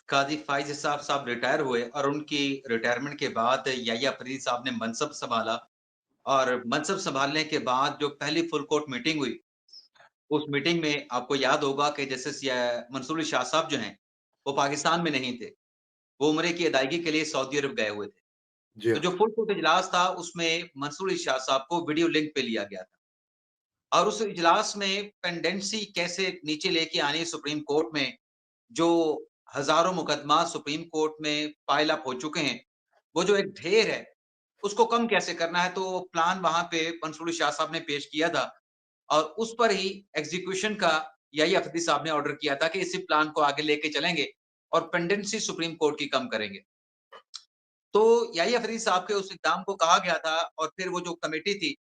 काजी फ़ाइज़ साहब रिटायर हुए और उनकी रिटायरमेंट के बाद याह्या फरीद साहब ने मनसब सँभाला और मनसब सँभालने के बाद जो पहली फुल कोर्ट मीटिंग हुई, उस मीटिंग में आपको याद होगा कि जस्टिस मंसूर अली शाह साहब जो हैं, वो पाकिस्तान में नहीं थे। वो उम्रे की अदायगी के लिए सऊदी अरब गए हुए थे। जी तो हाँ। जो फुल कोर्ट इजलास था, उसमें मंसूर अली शाह साहब को वीडियो लिंक पे लिया गया था और उस इजलास में पेंडेंसी कैसे नीचे लेके आनी है सुप्रीम कोर्ट में, जो हज़ारों मुकदमा सुप्रीम कोर्ट में पाइल अप हो चुके हैं, वो जो एक ढेर है, उसको कम कैसे करना है, तो प्लान वहाँ पे मंसूर शाह साहब ने पेश किया था और उस पर ही एग्ज़ीक्यूशन का याह्या फरीद साहब ने ऑर्डर किया था कि इसी प्लान को आगे लेके चलेंगे और पेंडेंसी सुप्रीम कोर्ट की कम करेंगे। तो याह्या फरीद साहब के उस इक़दाम को कहा गया था और फिर वो जो कमेटी थी,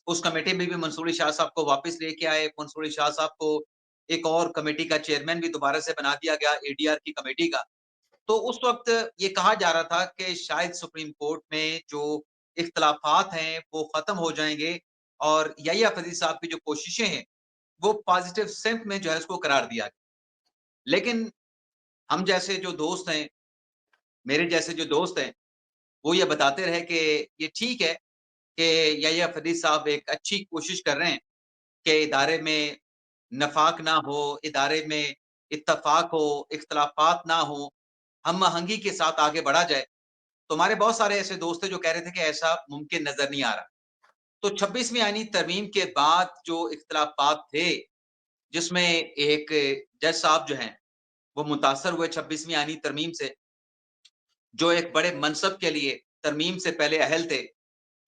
उस कमेटी में भी मंसूर अली शाह साहब को वापस लेके आए। मंसूर अली शाह साहब को एक और कमेटी का चेयरमैन भी दोबारा से बना दिया गया, एडीआर की कमेटी का। तो उस वक़्त ये कहा जा रहा था कि शायद सुप्रीम कोर्ट में जो इख्तिलाफ़ात हैं, वो ख़त्म हो जाएँगे और याह्या फरीद साहब की जो कोशिशें हैं, वो पॉज़िटिव सिम्त में जो है उसको करार दिया गया। लेकिन हम जैसे जो दोस्त हैं, मेरे जैसे जो दोस्त हैं, वो ये बताते रहे कि ये ठीक है कि याह्या फरीद साहब एक अच्छी कोशिश कर रहे हैं कि इदारे में नफ़ाक ना हो, इदारे में इत्तफ़ाक हो, इख्तिलाफ़ात ना हो, हम-आहंगी के साथ आगे बढ़ा जाए। तो हमारे बहुत सारे ऐसे दोस्त हैं जो कह रहे थे कि ऐसा मुमकिन नज़र नहीं आ रहा। तो 26वीं आईनी तरमीम के बाद जो इख्तिलाफ़ात थे, जिसमें एक जज साहब जो हैं, वो मुतासर हुए 26वीं आईनी तरमीम से, जो एक बड़े मनसब के लिए तरमीम से पहले अहल थे।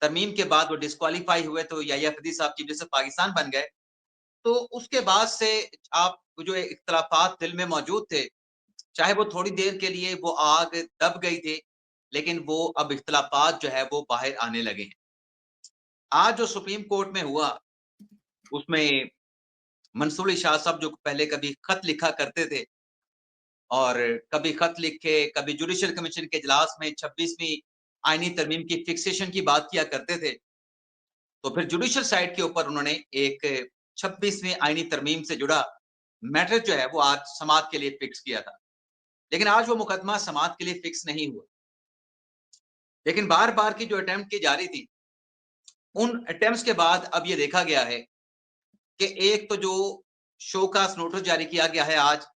तरमीम के बाद वो डिस्क्वालीफ़ाई हुए तो याह्या फरीद साहब की वजह से पाकिस्तान बन गए। तो उसके बाद से आप जो इख्तिलाफ़ात दिल में मौजूद थे, चाहे वो थोड़ी देर के लिए वो आग दब गई थी, लेकिन वो अब इख्तिलाफ़ात जो है वो बाहर आने लगे हैं। आज जो सुप्रीम कोर्ट में हुआ, उसमें मंसूर अली शाह साहब जो पहले कभी खत लिखा करते थे और कभी खत लिख के, कभी जुडिशियल कमीशन के इजलास में 26वीं आईनी तरमीम की फिक्सेशन की बात किया करते थे। तो फिर जुडिशियल साइड के ऊपर उन्होंने एक 26वीं आईनी तरमीम से जुड़ा मैटर जो है वो आज समाअत के लिए फिक्स किया था। लेकिन आज वो मुकदमा समाअत के लिए फिक्स नहीं हुआ। लेकिन बार-बार की जो अटेम्प्ट की जा रही थी, उन अटेम्प्ट्स के बाद अब ये देखा गया है कि एक तो जो शोकॉज़ नोटिस जारी किया गया है आज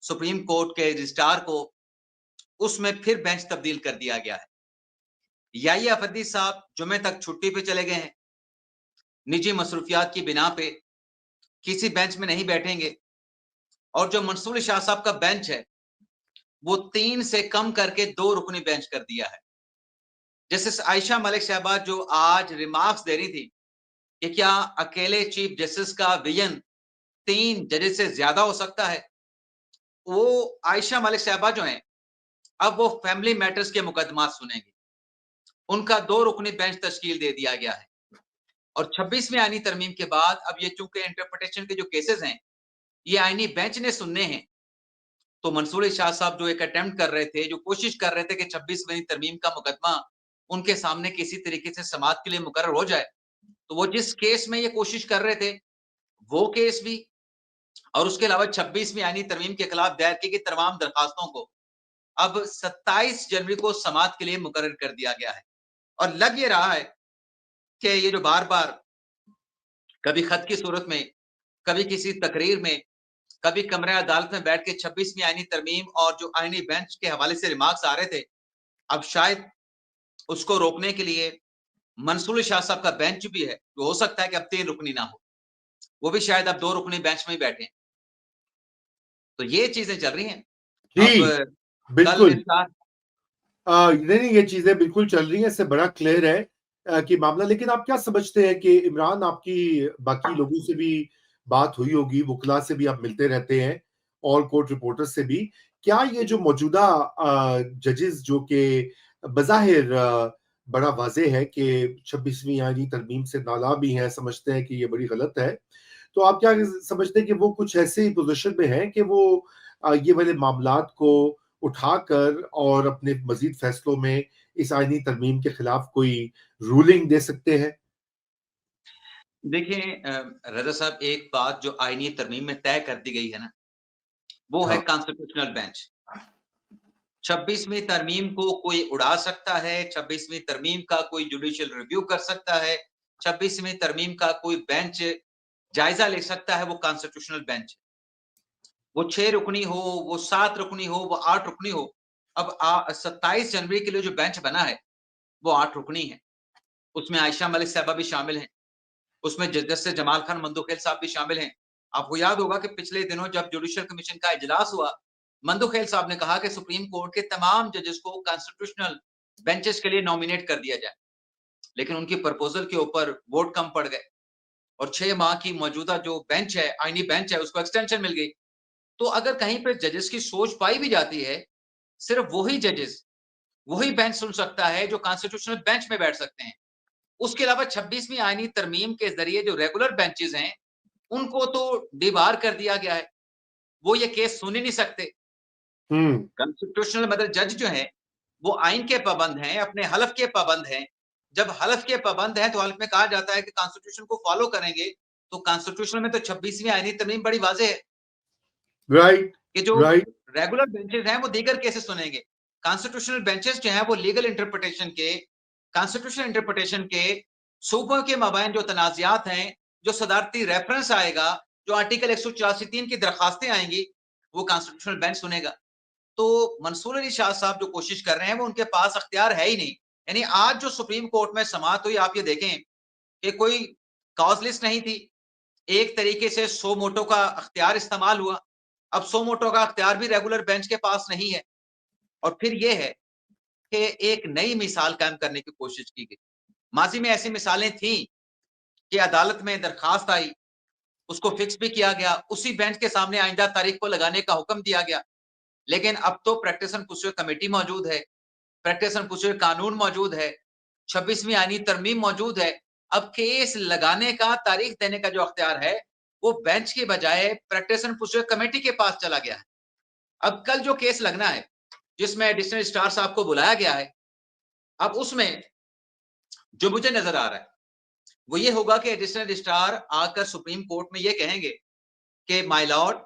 सुप्रीम कोर्ट के रजिस्ट्रार को, उसमें फिर बेंच तब्दील कर दिया गया है। याह्या फरीद साहब जुमे तक छुट्टी पे चले गए हैं, निजी मसरूफियात की बिना पे, किसी बेंच में नहीं बैठेंगे और जो मंसूर अली शाह साहब का बेंच है, वो 3 से कम करके 2 रुकनी बेंच कर दिया है। जस्टिस आयशा मलिक साहिबा जो आज रिमार्क्स दे रही थी कि क्या अकेले चीफ जस्टिस का विजन 3 जजेस से ज़्यादा हो सकता है? वो आयशा मलिक साहिबा जो हैं, अब वो फैमिली मैटर्स के मुकदमात सुनेंगी। उनका 2 रुकनी बेंच तश्कील दे दिया गया है और 26वीं आईनी तरमीम के बाद अब ये चूँकि इंटरप्रिटेशन के जो केसेज़ हैं, ये आईनी बेंच ने सुनने हैं। तो मंसूर अली शाह साहब जो एक अटेम्प्ट कर रहे थे, जो कोशिश कर रहे थे कि 26वीं तरमीम का मुकदमा उनके सामने किसी तरीके से समाअत के लिए मुकर्रर हो जाए। तो वो जिस केस में ये कोशिश कर रहे थे, वो केस भी और उसके अलावा 26वीं आईनी तरमीम के खिलाफ दायर की गई तमाम दरखास्तों को अब 27 जनवरी को समाअत के लिए मुकर्रर कर दिया गया है। और लग ये रहा है कि ये जो बार-बार कभी खत की सूरत में, कभी किसी तकरीर में, कभी कमरे अदालत में बैठ के 26वीं आईनी तरमीम और जो आईनी बेंच के हवाले से रिमार्क्स आ रहे थे, अब शायद उसको रोकने के लिए मंसूर अली शाह साहब का बेंच भी है, तो हो सकता है कि अब 3 रुकनी ना हो। वो भी शायद अब 2 रुकनी बेंच में ही बैठे हैं। तो ये चीज़ें चल रही हैं। अब जी, कल बिल्कुल। इंसान नहीं, ये चीज़ें बिल्कुल चल रही हैं, इससे बड़ा क्लियर है कि मामला। लेकिन आप क्या समझते हैं कि इमरान, आपकी बाकी लोगों से भी बात हुई होगी, वुकला से भी आप मिलते रहते हैं और कोर्ट रिपोर्टर्स से भी। क्या ये जो मौजूदा जजेस जो कि बज़ाहिर बड़ा वाज़ेह है कि 26वीं आईनी तरमीम से नाला भी हैं, समझते हैं कि ये बड़ी गलत है। तो आप क्या समझते हैं कि वो कुछ ऐसी पोज़ीशन में हैं कि वो ये वाले मामलात को उठाकर और अपने मज़ीद फैसलों में इस आईनी तरमीम के खिलाफ कोई रूलिंग दे सकते हैं? देखिए रज़ा साहब एक बात जो आईनी तरमीम में तय कर दी गई है ना, वो है हाँ, कॉन्स्टिट्यूशनल बेंच। 26वीं तरमीम को कोई उड़ा सकता है, 26वीं तरमीम का कोई जुडिशियल रिव्यू कर सकता है, 26वीं तरमीम का कोई बेंच जायजा ले सकता है, वो कॉन्स्टिट्यूशनल बेंच। वो 6 रुकनी हो, वो 7 रुकनी हो, वो 8 रुकनी हो। अब 27 जनवरी के लिए जो बेंच बना है, वो 8 रुकनी है। उसमें आयशा मलिक साहिबा भी शामिल हैं। उसमें जस्टिस जमाल खान मंदोखेल साहब भी शामिल हैं। आपको याद होगा कि पिछले दिनों जब जुडिशियल कमीशन का इजलास हुआ, मंदोखेल साहब ने कहा कि सुप्रीम कोर्ट के तमाम जजेस को कॉन्स्टिट्यूशनल बेंचेस के लिए नॉमिनेट कर दिया जाए। लेकिन उनकी प्रपोजल के ऊपर वोट कम पड़ गए और 6 माह की मौजूदा जो बेंच है, आईनी बेंच है, उसको एक्सटेंशन मिल गई। तो अगर कहीं पे जजेस की सोच पाई भी जाती है, सिर्फ वही जजेस, वही बेंच सुन सकता है जो कॉन्स्टिट्यूशनल बेंच में बैठ सकते हैं। उसके अलावा 26वीं आईनी तरमीम के जरिए जो रेगुलर बेंचेस हैं, उनको तो डिबार कर दिया गया है। वो ये केस सुन ही नहीं सकते। कॉन्स्टिट्यूशनल मतलब जज जो हैं, वो आइन के पाबंद हैं, अपने हलफ के पाबंद हैं। जब हलफ के पाबंद हैं, तो हलफ में कहा जाता है कि कॉन्स्टिट्यूशन को फॉलो करेंगे, तो कॉन्स्टिट्यूशन में तो 26वीं आईनी तरमीम बड़ी वाज़ेह है राइट, कि जो राइट। रेगुलर बेंचेस हैं, वो दीगर केसेस सुनेंगे। कॉन्स्टिट्यूशनल बेंचेस जो हैं, वो लीगल इंटरप्रिटेशन के, कॉन्स्टिट्यूशनल इंटरप्रिटेशन के, सूबों के माबैन जो तनाज़ात हैं, जो सदारती रेफरेंस आएगा, जो आर्टिकल 184(3) की दरखास्तें आएंगी, वो कॉन्स्टिट्यूशनल बेंच सुनेगा। तो मंसूर अली शाह साहब जो कोशिश कर रहे हैं, वो उनके पास अख्तियार है ही नहीं। यानी आज जो सुप्रीम कोर्ट में समाअत हुई, आप ये देखें कि कोई कॉज लिस्ट नहीं थी। एक तरीके से सो मोटो का अख्तियार इस्तेमाल हुआ। अब सो मोटो का अख्तियार भी रेगुलर बेंच के पास नहीं है। और फिर ये है कि एक नई मिसाल कायम करने की कोशिश की गई। माजी में ऐसी मिसालें थी कि अदालत में दरखास्त आई, उसको फिक्स भी किया गया, उसी बेंच के सामने आइंदा तारीख को लगाने का हुक्म दिया गया। लेकिन अब तो प्रैक्टिस एंड प्रोसीजर कमेटी मौजूद है, प्रैक्टिस एंड प्रोसीजर कानून मौजूद है, 26वीं आईनी तरमीम मौजूद है। अब केस लगाने का, तारीख देने का जो अख्तियार है, वो बेंच के बजाय प्रैक्टिस एंड प्रोसीजर कमेटी के पास चला गया है। अब कल जो केस लगना है, जिसमें एडिशनल रजिस्ट्रार साहब को बुलाया गया है, अब उसमें जो मुझे नजर आ रहा है, वो ये होगा कि एडिशनल रजिस्ट्रार आकर सुप्रीम कोर्ट में ये कहेंगे कि माय लॉर्ड,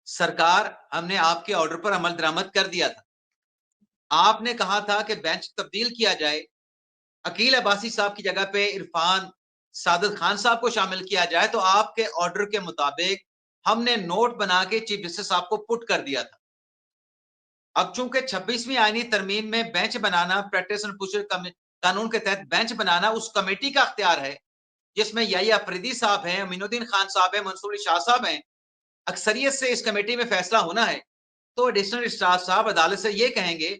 सरकार, हमने आपके ऑर्डर पर अमल दरामद कर दिया था। आपने कहा था कि बेंच तब्दील किया जाए, अकील अब्बासी साहब की जगह पे इरफान सादत खान साहब को शामिल किया जाए, तो आपके ऑर्डर के मुताबिक हमने नोट बना के चीफ जस्टिस साहब को पुट कर दिया था। अब चूंकि 26वीं आईनी तरमीम में bench banana, practice and procedure कानून के तहत बेंच बनाना उस कमेटी का अख्तियार है, जिसमें याहिया अफरीदी साहब हैं, अमीनुद्दीन खान साहब हैं, मंसूर शाह साहब हैं। अक्सरियत से इस कमेटी में फैसला होना है। तो एडिशनल रजिस्ट्रार साहब अदालत से ये कहेंगे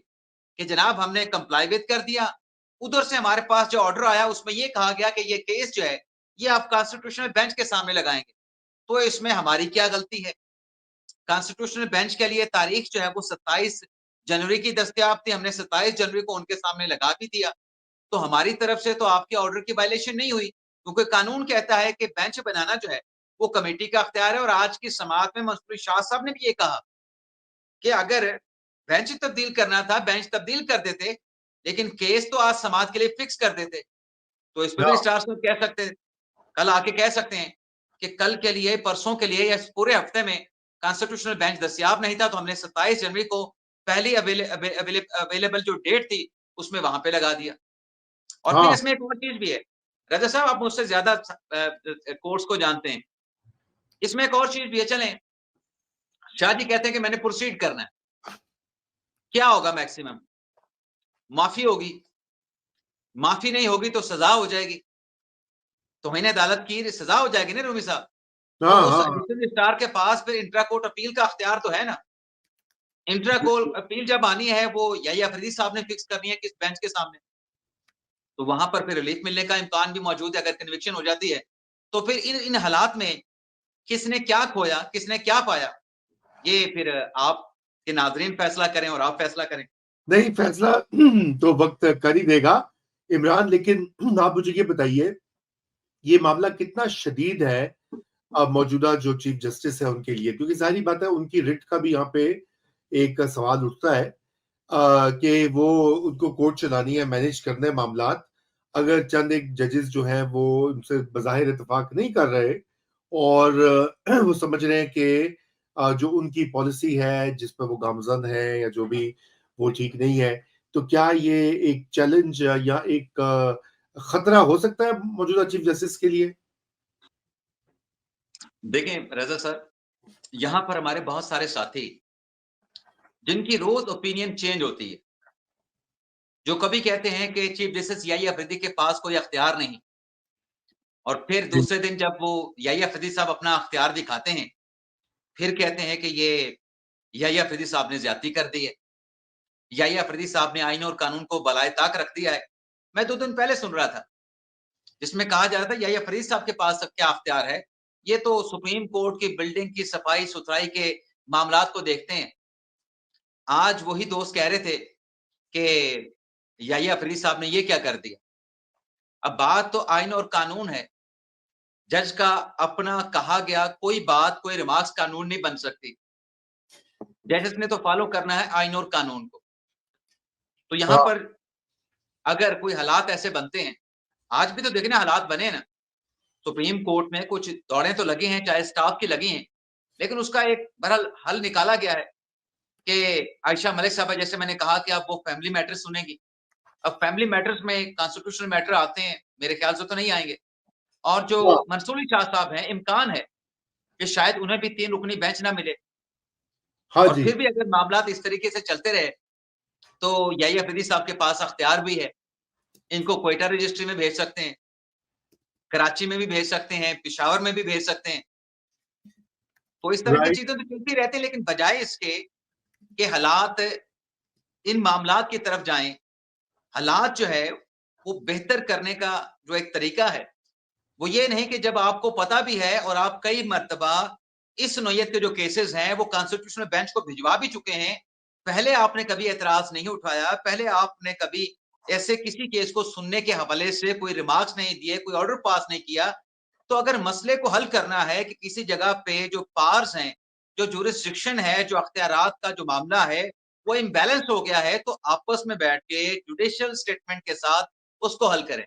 कि जनाब, हमने कंप्लाई विद कर दिया। उधर से हमारे पास जो ऑर्डर आया, उसमें ये कहा गया कि ये केस जो है, ये आप कॉन्स्टिट्यूशनल बेंच के सामने लगाएंगे। तो इसमें हमारी क्या गलती है? कॉन्स्टिट्यूशनल बेंच के लिए तारीख जो है वो 27 जनवरी की दस्तयाब थी। हमने 27 जनवरी को उनके सामने लगा भी दिया। तो हमारी तरफ से तो आपके ऑर्डर की वायलेशन नहीं हुई, क्योंकि कानून कहता है कि बेंच बनाना जो है, वो कमेटी का अख्तियार है। और आज की समाअत में मंसूर शाह साहब ने भी ये कहा कि अगर बेंच तब्दील करना था, बेंच तब्दील कर देते, लेकिन केस तो आज समाअत के लिए फिक्स कर देते। तो इस पे भी रजिस्ट्रार साहब कह सकते हैं, कल आके कह सकते हैं कि कल के लिए, परसों के लिए या इस पूरे हफ्ते में कॉन्स्टिट्यूशनल बेंच दस्तयाब नहीं था, तो हमने 27 जनवरी को पहली अवेलेबल जो डेट थी, उसमें वहां पे लगा दिया। और फिर हाँ, इसमें एक और चीज भी है, रजा साहब, आप मुझसे ज्यादा कोर्स को जानते हैं। इसमें एक और चीज भी है। चलें, शाह जी कहते हैं कि मैंने प्रोसीड करना है, क्या होगा? मैक्सिमम माफी होगी, माफी नहीं होगी तो सजा हो जाएगी। तो मैंने अदालत की सजा हो जाएगी ना रूमी साहब। तो हाँ, उस हाँ, हाँ। एडिशनल रजिस्ट्रार के पास फिर इंट्रा कोर्ट अपील का अख्तियार तो है ना। इंट्रा कोर्ट अपील जब आनी है, वो याहिया अफरीदी साहब ने फिक्स करनी है किस बेंच के सामने। तो वहां पर फिर रिलीफ मिलने का इम्कान भी मौजूद है, अगर कन्विक्शन हो जाती है। तो फिर इन इन हालात में किसने क्या खोया, किसने क्या पाया, ये फिर आप के नाजरीन फैसला करें और आप फैसला करें। नहीं, फैसला तो वक्त कर ही देगा इमरान, लेकिन आप मुझे ये बताइए, ये मामला कितना शदीद है मौजूदा जो चीफ जस्टिस है उनके लिए, क्योंकि सारी बात है, उनकी रिट का भी यहाँ पे एक सवाल उठता है कि वो उनको कोर्ट चलानी है, मैनेज करने मामलात। अगर चंद एक जजेस जो हैं वो उनसे बज़ाहिर इत्तेफाक नहीं कर रहे और वो समझ रहे हैं कि जो उनकी पॉलिसी है जिस पर वो गामजन है या जो भी, वो ठीक नहीं है। तो क्या ये एक चैलेंज या एक खतरा हो सकता है मौजूदा चीफ जस्टिस के लिए? देखें रज़ा सर, यहाँ पर हमारे बहुत सारे साथी जिनकी रोज़ ओपिनियन चेंज होती है, जो कभी कहते हैं कि चीफ जस्टिस याहिया अफरीदी के पास कोई अख्तियार नहीं और फिर जी। दूसरे दिन जब वो याहिया अफरीदी साहब अपना अख्तियार दिखाते हैं, फिर कहते हैं कि ये याहिया अफरीदी साहब ने ज़्यादती कर दी है। याहिया अफरीदी साहब ने आईन और कानून को बलाए ताक रख दिया है। मैं 2 दिन पहले सुन रहा था, जिसमें कहा जा रहा था याहिया फरीद साहब के पास क्या अख्तियार है, ये तो सुप्रीम कोर्ट की बिल्डिंग की सफाई-सुथराई के मामलात को देखते हैं। आज वही दोस्त कह रहे थे कि याहिया फरीद साहब ने ये क्या कर दिया। अब बात तो आईन और कानून है। जज का अपना कहा गया कोई बात, कोई रिमार्क्स कानून नहीं बन सकती। जजेस ने तो फॉलो करना है आईन और कानून को। तो यहाँ हाँ, पर अगर कोई हालात ऐसे बनते हैं, आज भी तो देखना हालात बने ना, सुप्रीम कोर्ट में कुछ दौड़ें तो लगी हैं, चाहे स्टाफ की लगी हैं, लेकिन उसका एक बहरहाल हल निकाला गया है कि आयशा मलिक साहबा जैसे मैंने कहा कि अब वो फैमिली मैटर्स सुनेंगी। अब फैमिली मैटर्स में कॉन्स्टिट्यूशनल मैटर आते हैं, मेरे ख्याल से तो नहीं आएँगे और जो हाँ, मंसूर अली शाह साहब हैं, इम्कान है कि शायद उन्हें भी 3 रुकनी बेंच ना मिले हाँ और जी। फिर भी अगर मामलात इस तरीके से चलते रहे, तो याहिया अफरीदी साहब के पास अख्तियार भी है। इनको क्वेटा रजिस्ट्री में भेज सकते हैं, कराची में भी भेज सकते हैं, पेशावर में भी भेज सकते हैं। तो इस तरह की राइट, चीज़ें तो चलती रहती हैं, लेकिन बजाए इसके कि हालात इन मामलात की तरफ जाएँ, हालात जो है वो बेहतर करने का जो एक तरीका है, वो ये नहीं कि जब आपको पता भी है और आप कई मर्तबा इस नौइयत के जो केसेज़ हैं, वो कॉन्स्टिट्यूशनल बेंच को भिजवा भी चुके हैं। पहले आपने कभी एतराज़ नहीं उठाया, पहले आपने कभी ऐसे किसी केस को सुनने के हवाले से कोई रिमार्क्स नहीं दिए, कोई ऑर्डर पास नहीं किया। तो अगर मसले को हल करना है कि किसी जगह पे जो पावर्स हैं, जो जुरिसडिक्शन है, जो अख्तियारात का जो मामला है, वो इम्बैलेंस हो गया है, तो आपस में बैठ के जुडिशियल स्टेटमेंट के साथ उसको हल करें।